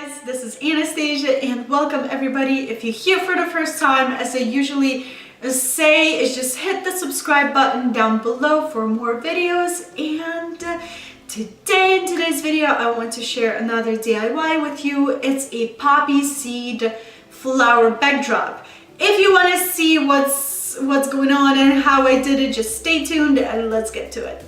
Guys, this is Anastasia and welcome everybody. If you're here for the first time, as I usually say, is just hit the subscribe button down below for more videos. And today, in today's video, I want to share another DIY with you. It's a poppy seed flower backdrop. If you want to see what's going on and how I did it, just stay tuned and let's get to it.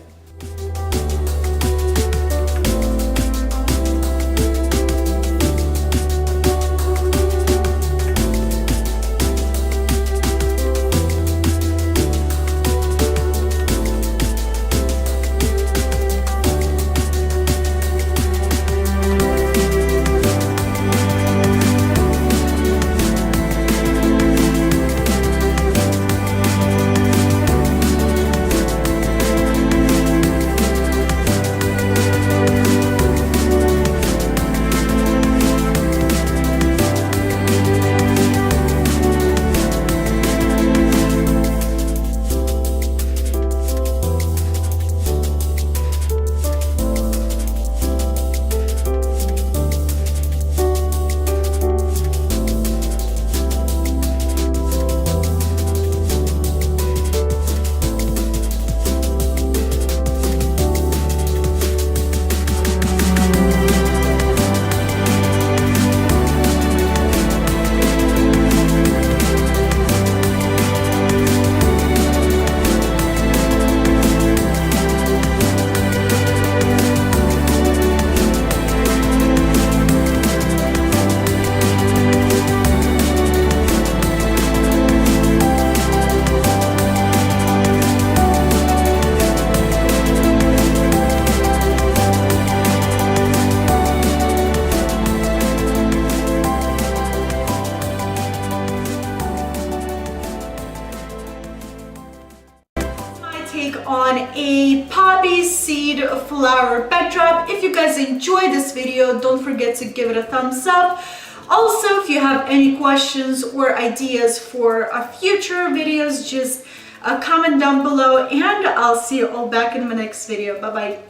Take on a poppy seed flower backdrop. If you guys enjoyed this video, don't forget to give it a thumbs up. Also, if you have any questions or ideas for future videos, just comment down below and I'll see you all back in my next video. Bye bye.